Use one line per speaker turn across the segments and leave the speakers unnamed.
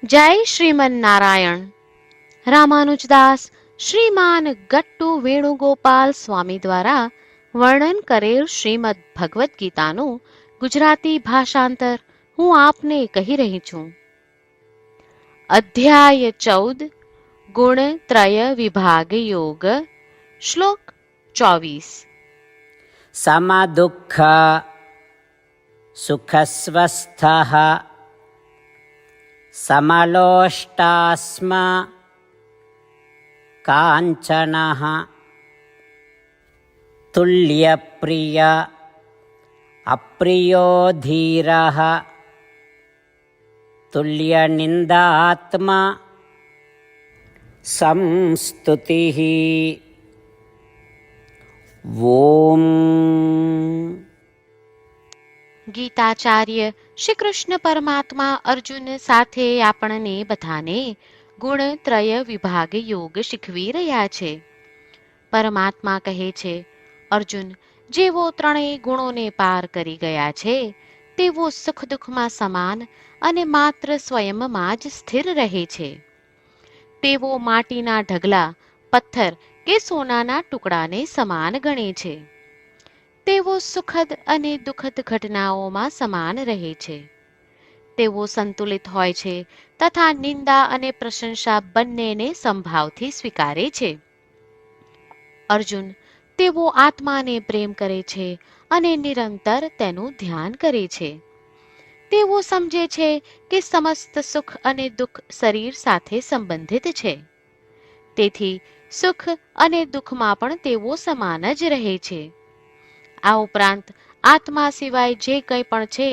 જય શ્રીમન નારાયણ. રામાનુજદાસ શ્રીમાન ગટ્ટુ વેણુગોપાલ સ્વામી દ્વારા વર્ણન કરેલ શ્રીમદ ભગવદ્ ગીતાનું ગુજરાતી ભાષાંતર હું આપને કહી રહી છું. અધ્યાય 14 ગુણત્રય વિભાગ યોગ. શ્લોક 24.
સમદુઃખ સુખસ્વસ્થઃ સમલોષ્ટાસ્મ કાંચનઃ તુલ્યપ્રિય અપ્રિયો ધીરઃ તુલ્યનિંદાત્મા સંસ્તુતિઃ. ઓમ.
ગીતાચાર્ય શ્રી કૃષ્ણ પરમાત્મા અર્જુન સાથે આપણને બધાને ગુણત્રય વિભાગ યોગ શીખવી રહ્યા છે. પરમાત્મા કહે છે, અર્જુન, જેવો ત્રણેય ગુણોને પાર કરી ગયા છે તેવો સુખ દુઃખમાં સમાન અને માત્ર સ્વયંમાં જ સ્થિર રહે છે. તેવો માટીના ઢગલા, પથ્થર કે સોનાના ટુકડાને સમાન ગણે છે. તેવો સુખદ અને દુઃખદ ઘટનાઓમાં સમાન રહે છે. તેવો સંતુલિત હોય છે તથા નિંદા અને પ્રશંસા બંનેને સંભાવથી સ્વીકારે છે. અર્જુન, તેવો આત્માને પ્રેમ કરે છે અને નિરંતર તેનું ધ્યાન કરે છે. તેવો સમજે છે કે સમસ્ત સુખ અને દુઃખ શરીર સાથે સંબંધિત છે. તેથી સુખ અને દુઃખમાં પણ તેવો સમાન જ રહે છે. આ ઉપરાંત આત્મા સિવાય જે કંઈ પણ છે,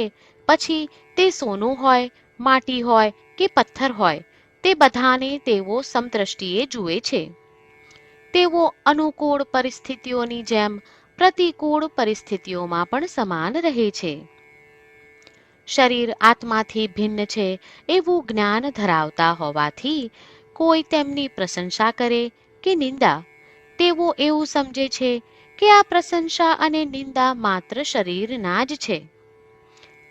પછી તે સોનું હોય, માટી હોય કે પથ્થર હોય, તે બધાને તેઓ સમદ્રષ્ટિએ જુએ છે. તેઓ અનુકૂળ પરિસ્થિતિઓની જેમ પ્રતિકૂળ પરિસ્થિતિઓમાં પણ સમાન રહે છે. શરીર આત્માથી ભિન્ન છે એવું જ્ઞાન ધરાવતા હોવાથી કોઈ તેમની પ્રશંસા કરે કે નિંદા, તેઓ એવું સમજે છે કે આ પ્રશંસા અને નિંદા માત્ર શરીરના જ છે.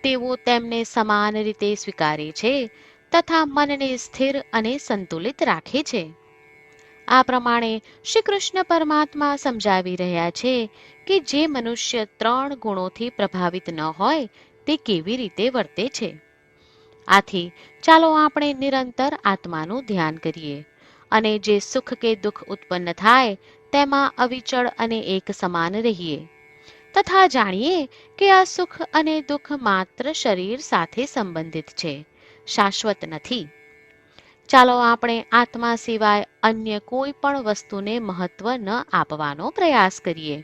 તેઓ તેમને સમાન રીતે સ્વીકારે છે તથા મનને સ્થિર અને સંતુલિત રાખે છે. આ પ્રમાણે શ્રી કૃષ્ણ પરમાત્મા સમજાવી રહ્યા છે કે જે મનુષ્ય 3 ગુણોથી પ્રભાવિત ન હોય તે કેવી રીતે વર્તે છે. આથી ચાલો આપણે નિરંતર આત્માનું ધ્યાન કરીએ અને જે સુખ કે દુઃખ ઉત્પન્ન થાય તેમાં અવિચળ અને એક સમાન રહીએ તથા જાણીએ કે આ સુખ અને દુઃખ માત્ર શરીર સાથે સંબંધિત છે, શાશ્વત નથી. ચાલો આપણે આત્મા સિવાય અન્ય કોઈ પણ વસ્તુને મહત્વ ન આપવાનો પ્રયાસ કરીએ.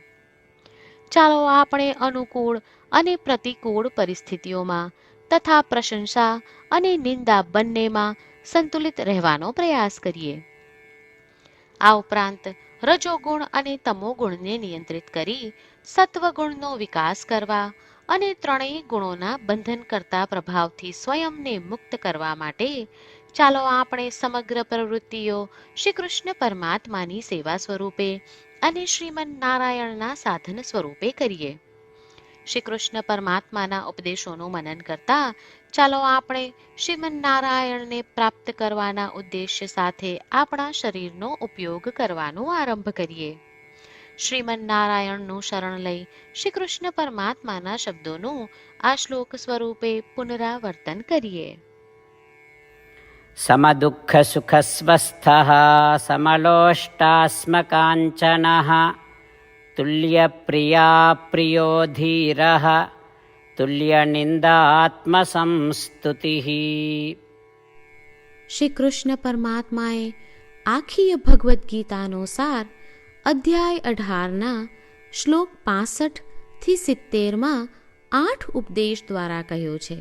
ચાલો આપણે અનુકૂળ અને પ્રતિકૂળ પરિસ્થિતિઓમાં તથા પ્રશંસા અને નિંદા બંનેમાં સંતુલિત રહેવાનો પ્રયાસ કરીએ. આ ઉપરાંત રજોગુણ અને તમોગુણને નિયંત્રિત કરી સત્વગુણનો વિકાસ કરવા અને ત્રણેય ગુણોના બંધન કરતા પ્રભાવથી સ્વયંને મુક્ત કરવા માટે ચાલો આપણે સમગ્ર પ્રવૃત્તિઓ શ્રી કૃષ્ણ પરમાત્માની સેવા સ્વરૂપે અને શ્રીમન નારાયણના સાધન સ્વરૂપે કરીએ. શ્રી કૃષ્ણ પરમાત્માના ઉપદેશોનું મનન કરતા ચાલો આપણે શ્રીમન નારાયણને પ્રાપ્ત કરવાના ઉદ્દેશ્ય સાથે આપણા શરીરનો ઉપયોગ કરવાનો આરંભ કરીએ. શ્રીમન નારાયણનું શરણ લઈ શ્રી કૃષ્ણ પરમાત્માના શબ્દોનું આ શ્લોક સ્વરૂપે પુનરાવર્તન કરીએ.
સમદુઃખ સુખસ્વસ્થઃ સમલોષ્ટાસ્મ કાંચનઃ તુલ્યપ્રિયા પ્રિયો ધીરઃ તુલ્યનિંદાત્મ સંસ્તુતિઃ.
શ્રી કૃષ્ણ પરમાત્માએ આખી ભગવદ્ ગીતાનો સાર અધ્યાય 18ના શ્લોક 65 થી 70માં 8 ઉપદેશ દ્વારા કહ્યો છે.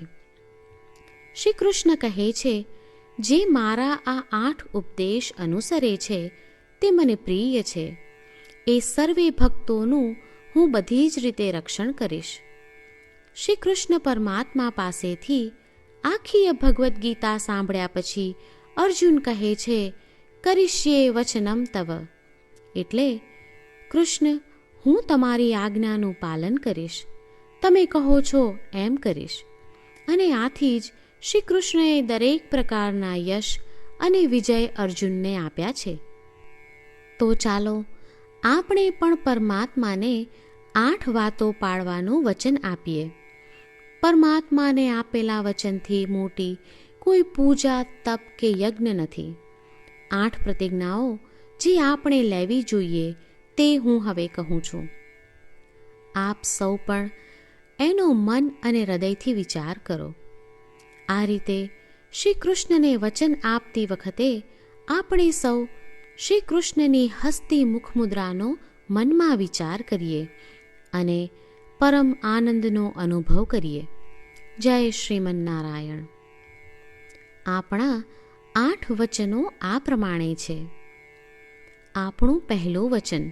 શ્રી કૃષ્ણ કહે છે, જે મારા આ 8 ઉપદેશ અનુસરે છે તે મને પ્રિય છે. એ સર્વે ભક્તોનું હું બધી જ રીતે રક્ષણ કરીશ. શ્રી કૃષ્ણ પરમાત્મા પાસેથી આખી ભગવદ્ ગીતા સાંભળ્યા પછી અર્જુન કહે છે, કરિષ્યે વચનમ તવ, એટલે કૃષ્ણ, હું તમારી આજ્ઞાનું પાલન કરીશ, તમે કહો છો એમ કરીશ. અને આથી જ શ્રી કૃષ્ણએ દરેક પ્રકારના યશ અને વિજય અર્જુનને આપ્યા છે. તો ચાલો આપણે પણ પરમાત્માને 8 વાતો પાળવાનું વચન આપીએ. પરમાત્માને આપેલા વચનથી મોટી કોઈ પૂજા, તપ કે યજ્ઞ નથી. 8 પ્રતિજ્ઞાઓ જે આપણે લેવી જોઈએ તે હું હવે કહું છું. આપ સૌ પણ એનો મન અને હૃદયથી વિચાર કરો. આ રીતે શ્રી કૃષ્ણને વચન આપતી વખતે આપણે સૌ શ્રી કૃષ્ણની હસતી મુખમુદ્રાનો મનમાં વિચાર કરીએ અને પરમ આનંદનો અનુભવ કરીએ. જય શ્રીમન્નારાયણ. આપણા 8 વચનો આ પ્રમાણે છે. આપણું પહેલું વચન: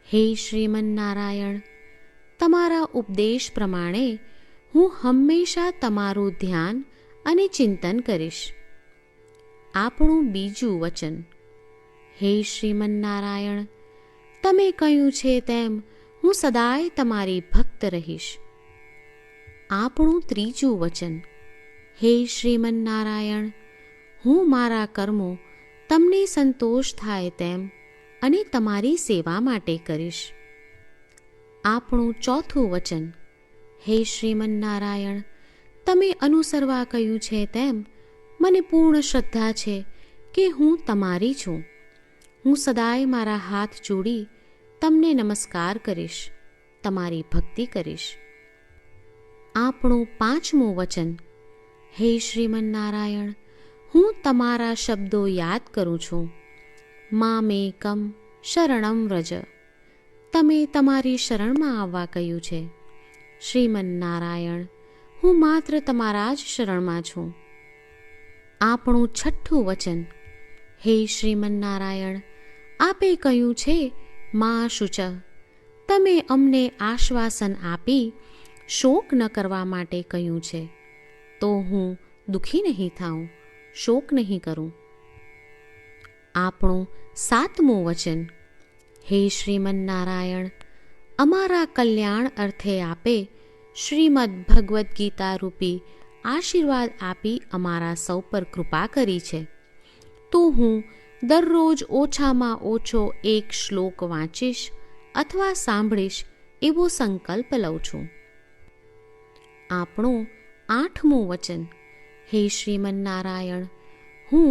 હે શ્રીમન્નારાયણ, તમારા ઉપદેશ પ્રમાણે હું હંમેશા તમારું ધ્યાન અને ચિંતન કરીશ. આપણું બીજું વચન: હે શ્રીમન્નારાયણ, તમે કહ્યું છે તેમ હું સદાય તમારી ભક્ત રહીશ. આપણું ત્રીજું વચન: હે શ્રીમન્નારાયણ, હું મારા કર્મો તમને સંતોષ થાય તેમ અને તમારી સેવા માટે કરીશ. આપણું ચોથું વચન: હે શ્રીમન્નારાયણ, તમે અનુસરવા કહ્યું છે તેમ મને પૂર્ણ શ્રદ્ધા છે કે હું તમારી છું. હું સદાય મારા હાથ જોડી તમને નમસ્કાર કરીશ, તમારી ભક્તિ કરીશ. આપણું પાંચમું વચન: હે શ્રીમન્નારાયણ, હું તમારા શબ્દો યાદ કરું છું. મામેકમ શરણમ વ્રજ, તમે તમારી શરણમાં આવવા કહ્યું છે. શ્રીમન્નારાયણ, હું માત્ર તમારા જ શરણમાં છું. આપણું છઠ્ઠું વચન: હે શ્રીમન્નારાયણ, આપે કહ્યું છે મા શુચ, તમે અમને આશ્વાસન આપી શોક ન કરવા માટે કહ્યું છે. તો હું દુઃખી નહીં થાઉં, શોક નહીં કરું. આપણું સાતમું વચન: હે શ્રીમન્નારાયણ, અમારા કલ્યાણ અર્થે આપે શ્રીમદ્ ભગવદ્ ગીતા રૂપી આશીર્વાદ આપી અમારા સૌ પર કૃપા કરી છે. તો હું દરરોજ ઓછામાં ઓછો 1 શ્લોક વાંચીશ અથવા સાંભળીશ એવો સંકલ્પ લઉં છું. આપણું આઠમું વચન: હે શ્રીમન્નારાયણ, હું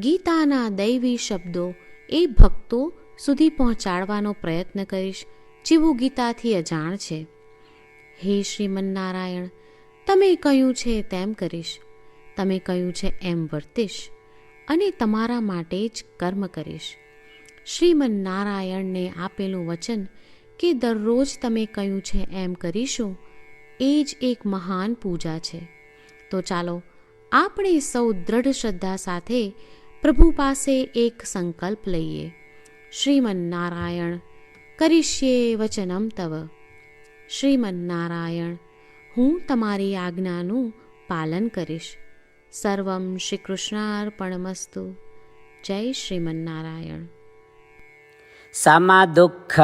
ગીતાના દૈવી શબ્દો એ ભક્તો સુધી પહોંચાડવાનો પ્રયત્ન કરીશ જેઓ ગીતાથી અજાણ છે. હે શ્રીમન્નારાયણ, તમે કહ્યું છે તેમ કરીશ, તમે કહ્યું છે એમ વર્તીશ અને તમારા માટે જ કર્મ કરીશ. શ્રીમન્નારાયણને આપેલું વચન કે દરરોજ તમે કહ્યું છે એમ કરીશું એ જ એક મહાન પૂજા છે. તો ચાલો આપણે સૌ દ્રઢ શ્રદ્ધા સાથે પ્રભુ પાસે એક સંકલ્પ લઈએ. શ્રીમન્નારાયણ, કરીશ્યે વચનમ તવ. શ્રીમન્નારાયણ, હું તમારી આજ્ઞાનું પાલન કરીશ. સર્વમ શ્રી કૃષ્ણાર્પણમસ્તુ. જય શ્રીમન્નારાયણ.
સમદુઃખ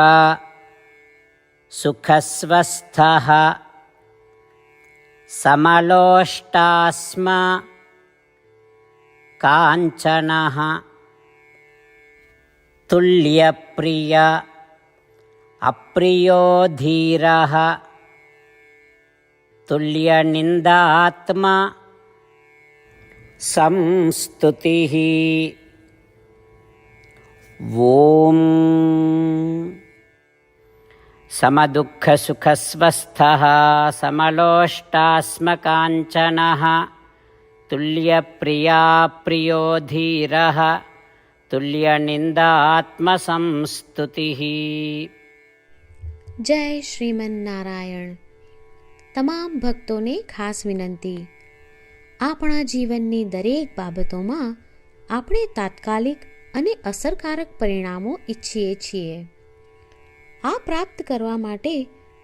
સુખસ્વસ્થઃ સમલોષ્ટાસ્મ કાંચનઃ તુલ્યપ્રિય અપ્રિયો ધીરઃ તુલ્યનિંદાત્મા સંસ્તુતિઃ. ઓમ સમદુઃખસુખસ્વસ્થઃ સમલોષ્ટાસ્મકાંચનઃ તુલ્યપ્રિયાપ્રિયો ધીરઃ તુલ્યનિંદાત્મસંસ્તુતિઃ.
જય શ્રીમન્નારાયણ. તમામ ભક્તોને ખાસ વિનંતી: આપણા જીવનની દરેક બાબતોમાં આપણે તાત્કાલિક અને અસરકારક પરિણામો ઈચ્છીએ છીએ. આ પ્રાપ્ત કરવા માટે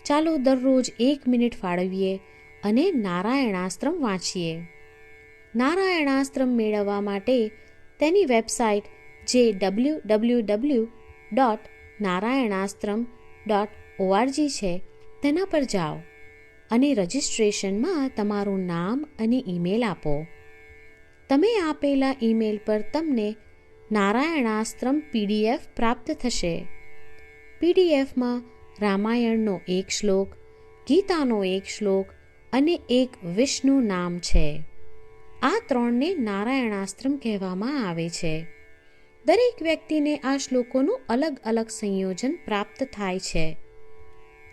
ચાલો દરરોજ 1 મિનિટ ફાળવીએ અને નારાયણાસ્ત્રમ વાંચીએ. નારાયણાસ્ત્રમ મેળવવા માટે તેની વેબસાઇટ જે www.narayanaastram.org છે તેના પર જાઓ. અને રજિસ્ટ્રેશનમાં તમારું નામ અને ઈમેલ આપો. તમે આપેલા ઈમેલ પર તમને નારાયણાસ્ત્રમ PDF પ્રાપ્ત થશે. PDFમાં રામાયણનો એક શ્લોક, ગીતાનો એક શ્લોક અને એક વિષ્ણુ નામ છે. આ 3ને નારાયણાસ્ત્રમ કહેવામાં આવે છે. દરેક વ્યક્તિને આ શ્લોકોનું અલગ અલગ સંયોજન પ્રાપ્ત થાય છે.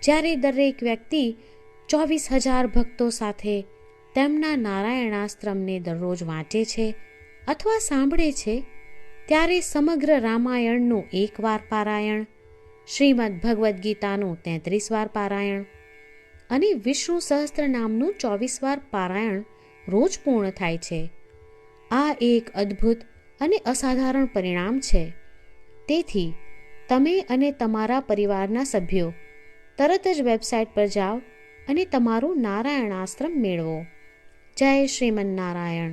જ્યારે દરેક વ્યક્તિ 24,000 ભક્તો સાથે તેમના નારાયણાસ્ત્રમને દરરોજ વાંચે છે અથવા સાંભળે છે, ત્યારે સમગ્ર રામાયણનું 1 વાર પારાયણ, શ્રીમદ ભગવદ્ ગીતાનું 33 વાર પારાયણ અને વિષ્ણુ સહસ્ત્રનામનું 24 વાર પારાયણ રોજ પૂર્ણ થાય છે. આ એક અદ્ભુત અને અસાધારણ પરિણામ છે. તેથી તમે અને તમારા પરિવારના સભ્યો તરત જ વેબસાઇટ પર જાઓ અને તમારું નારાયણાસ્ત્રમ મેળવો. જય શ્રીમન્નારાયણ.